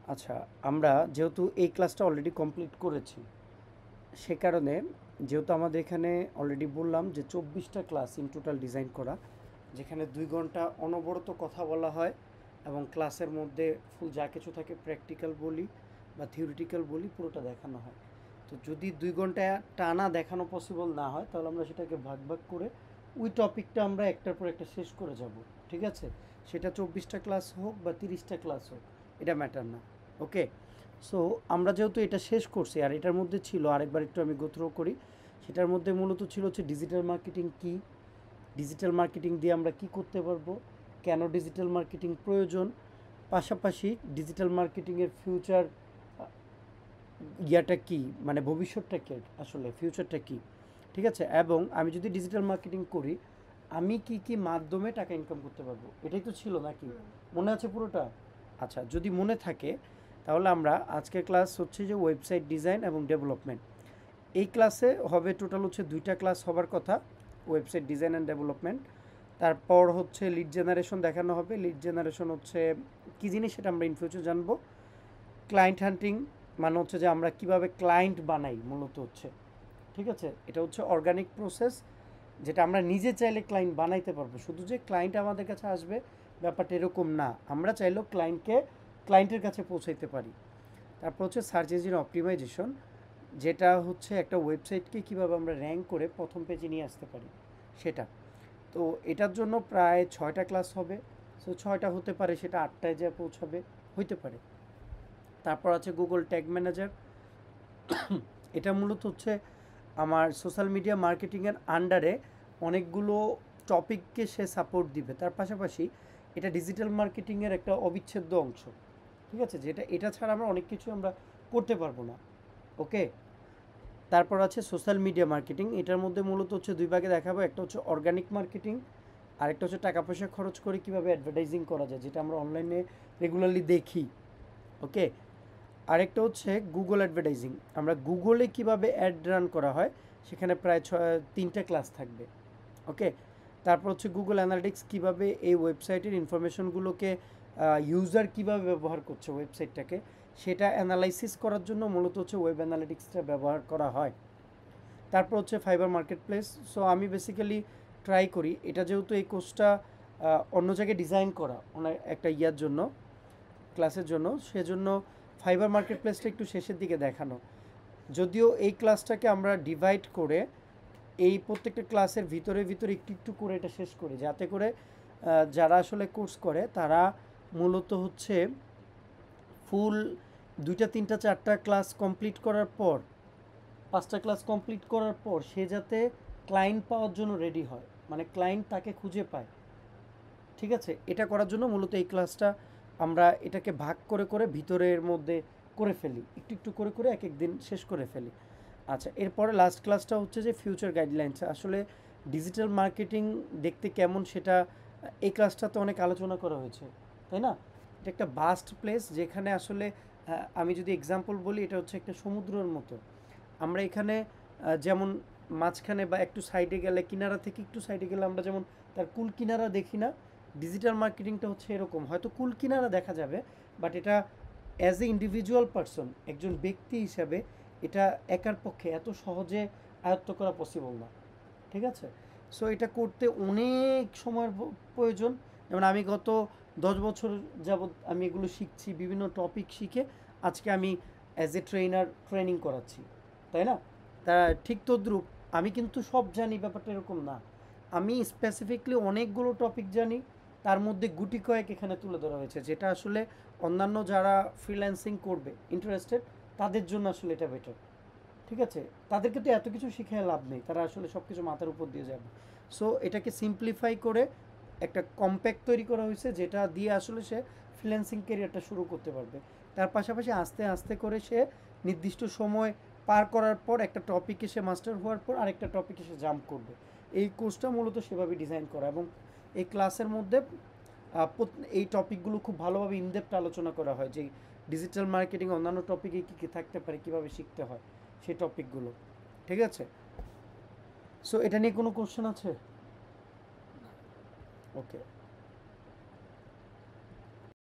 আচ্ছা, আমরা যেহেতু এই ক্লাসটা অলরেডি কমপ্লিট করেছি, সে কারণে যেহেতু আমাদের এখানে অলরেডি বললাম যে 24টা ক্লাস ইন টোটাল ডিজাইন করা, যেখানে 2 ঘন্টা অনবরত কথা বলা হয় এবং ক্লাসের মধ্যে ফুল যা কিছু থাকে প্র্যাকটিক্যাল বলি বা থিওরিটিক্যাল বলি পুরোটা দেখানো হয়। তো যদি 2 ঘন্টা টানা দেখানো পসিবল না হয় তাহলে আমরা সেটাকে ভাগ ভাগ করে ওই টপিকটা আমরা একটার পর একটা শেষ করে যাব। ঠিক আছে? সেটা 24টা ক্লাস হোক বা 30টা ক্লাস হোক, এটা ম্যাটার না। ওকে, সো আমরা যেহেতু এটা শেষ করছি আর এটার মধ্যে ছিল আরেকবার একটু আমি গোথ্রো করি। সেটার মধ্যে মূলত ছিল হচ্ছে ডিজিটাল মার্কেটিং কী, ডিজিটাল মার্কেটিং দিয়ে আমরা কি করতে পারবো, কেন ডিজিটাল মার্কেটিং প্রয়োজন, পাশাপাশি ডিজিটাল মার্কেটিংয়ের ফিউচার ইয়াটা কি, মানে ভবিষ্যৎটা কি, আসলে ফিউচারটা কি। ঠিক আছে, এবং আমি যদি ডিজিটাল মার্কেটিং করি আমি কি কি মাধ্যমে টাকা ইনকাম করতে পারবো, এটাই তো ছিল নাকি? মনে আছে পুরোটা? আচ্ছা, যদি মনে থাকে তাহলে আমরা আজকের ক্লাস হচ্ছে যে ওয়েবসাইট ডিজাইন এবং ডেভেলপমেন্ট। এই ক্লাসে হবে টোটাল হচ্ছে 2টা ক্লাস হবার কথা, ওয়েবসাইট ডিজাইন অ্যান্ড ডেভেলপমেন্ট। তারপর হচ্ছে লিড জেনারেশন দেখানো হবে। লিড জেনারেশন হচ্ছে কী জিনিস সেটা আমরা ইন ফিউচার জানবো। ক্লায়েন্ট হান্টিং মানে হচ্ছে যে আমরা কিভাবে ক্লায়েন্ট বানাই মূলত হচ্ছে। ঠিক আছে, এটা হচ্ছে অর্গানিক প্রসেস, যেটা আমরা নিজে চাইলে ক্লায়েন্ট বানাইতে পারবো। শুধু যে ক্লায়েন্ট আমাদের কাছে আসবে ব্যাপারটা এরকম না, আমরা চাইলেও ক্লায়েন্টের কাছে পৌঁছাইতে পারি। তারপর হচ্ছে সার্চ ইঞ্জিন অপটিমাইজেশন, যেটা হচ্ছে একটা ওয়েবসাইটকে কীভাবে আমরা র্যাঙ্ক করে প্রথম পেজে নিয়ে আসতে পারি সেটা। তো এটার জন্য প্রায় 6টা ক্লাস হবে। সো 6টা হতে পারে, সেটা 8টায় যা পৌঁছাবে হইতে পারে। তারপর আছে গুগল ট্যাগ ম্যানেজার। এটা মূলত হচ্ছে আমার সোশ্যাল মিডিয়া মার্কেটিংয়ের আন্ডারে অনেকগুলো টপিককে সে সাপোর্ট দিবে। তার পাশাপাশি এটা ডিজিটাল মার্কেটিংয়ের একটা অবিচ্ছেদ্য অংশ। ঠিক আছে, যেটা এটা ছাড়া আমরা অনেক কিছু আমরা করতে পারবো না। ওকে, তারপর আছে সোশ্যাল মিডিয়া মার্কেটিং। এটার মধ্যে মূলত হচ্ছে 2 ভাগে দেখাবো, একটা হচ্ছে অর্গানিক মার্কেটিং, আরেকটা হচ্ছে টাকা পয়সা খরচ করে কীভাবে অ্যাডভার্টাইজিং করা যায়, যেটা আমরা অনলাইনে রেগুলারলি দেখি। ওকে, আরেকটা হচ্ছে গুগল অ্যাডভার্টাইজিং, আমরা গুগলে কিভাবে অ্যাড রান করা হয়, সেখানে প্রায় 3টা ক্লাস থাকবে। ওকে, তারপর হচ্ছে গুগল অ্যানালিটিক্স, কীভাবে এই ওয়েবসাইটের ইনফরমেশনগুলোকে ইউজার কীভাবে ব্যবহার করছে ওয়েবসাইটটাকে, সেটা অ্যানালাইসিস করার জন্য মূলত হচ্ছে ওয়েব অ্যানালিটিক্সটা ব্যবহার করা হয়। তারপর হচ্ছে ফাইবার মার্কেট প্লেস। সো আমি বেসিক্যালি ট্রাই করি, এটা যেহেতু এই কোর্সটা অন্য জায়গায় ডিজাইন করা ওনার একটা ইয়ার জন্য, ক্লাসের জন্য, সেজন্য ফাইবার মার্কেট প্লেসটা একটু শেষের দিকে দেখানো। যদিও এই ক্লাসটাকে আমরা ডিভাইড করে এই প্রত্যেকটা ক্লাসের ভিতরে ভিতরে একটু একটু করে এটা শেষ করি, যাতে করে যারা আসলে কোর্স করে তারা মূলত হচ্ছে ফুল 2টা 3টা 4টা ক্লাস কমপ্লিট করার পর, 5টা ক্লাস কমপ্লিট করার পর সে যাতে ক্লায়েন্ট পাওয়ার জন্য রেডি হয়, মানে ক্লায়েন্ট তাকে খুঁজে পায়। ঠিক আছে, এটা করার জন্য মূলত এই ক্লাসটা আমরা এটাকে ভাগ করে করে ভিতরের মধ্যে করে ফেলি, একটু একটু করে করে এক এক দিন শেষ করে ফেলি। আচ্ছা, এরপরে লাস্ট ক্লাসটা হচ্ছে যে ফিউচার গাইডলাইন্স, আসলে ডিজিটাল মার্কেটিং দেখতে কেমন সেটা এই ক্লাসটাতে অনেক আলোচনা করা হয়েছে, তাই না? এটা একটা বাস্ট প্লেস, যেখানে আসলে আমি যদি এক্সাম্পল বলি, এটা হচ্ছে একটা সমুদ্রের মতো। আমরা এখানে যেমন মাঝখানে বা একটু সাইডে গেলে, কিনারা থেকে একটু সাইডে গেলে আমরা যেমন তার কুল কিনারা দেখি না, ডিজিটাল মার্কেটিংটা হচ্ছে এরকম। হয়তো কুল কিনারা দেখা যাবে, বাট এটা অ্যাজ এ ইন্ডিভিজুয়াল পারসন, একজন ব্যক্তি হিসাবে এটা একার পক্ষে এত সহজে আয়ত্ত করা পসিবল না। ঠিক আছে, সো এটা করতে অনেক সময়ের প্রয়োজন। যেমন আমি গত 10 বছর যাবৎ আমি এগুলো শিখছি, বিভিন্ন টপিক শিখে আজকে আমি অ্যাজ এ ট্রেনিং করাচ্ছি, তাই না? তা ঠিক তদ্রূপ আমি কিন্তু সব জানি ব্যাপারটা এরকম না। আমি স্পেসিফিকলি অনেকগুলো টপিক জানি, তার মধ্যে গুটি কয়েক এখানে তুলে ধরা হয়েছে, যেটা আসলে অন্যান্য যারা ফ্রিল্যান্সিং করবে ইন্টারেস্টেড তাদের জন্য আসলে এটা বেটার। ঠিক আছে, তাদেরকে তো এত কিছু শিখে লাভ নেই, তারা আসলে সব কিছু মাথার উপর দিয়ে যাবে। সো এটাকে সিম্পলিফাই করে একটা কম্প্যাক্ট তৈরি করা হয়েছে, যেটা দিয়ে আসলে সে ফ্রিল্যান্সিং ক্যারিয়ারটা শুরু করতে পারবে। তার পাশাপাশি আস্তে আস্তে করে সে নির্দিষ্ট সময় পার করার পর একটা টপিকে সে মাস্টার হওয়ার পর আরেকটা টপিকে সে জাম্প করবে। এই কোর্সটা মূলত সেভাবে ডিজাইন করা, এবং এই ক্লাসের মধ্যে এই টপিকগুলো খুব ভালোভাবে ইনডেপথ আলোচনা করা হয়, যে ডিজিটাল মার্কেটিং অন্যান্য টপিকে কী কী থাকতে পারে, কীভাবে শিখতে হয় সেই টপিকগুলো। ঠিক আছে, সো এটা নিয়ে কোনো কোশ্চেন আছে? ওকে।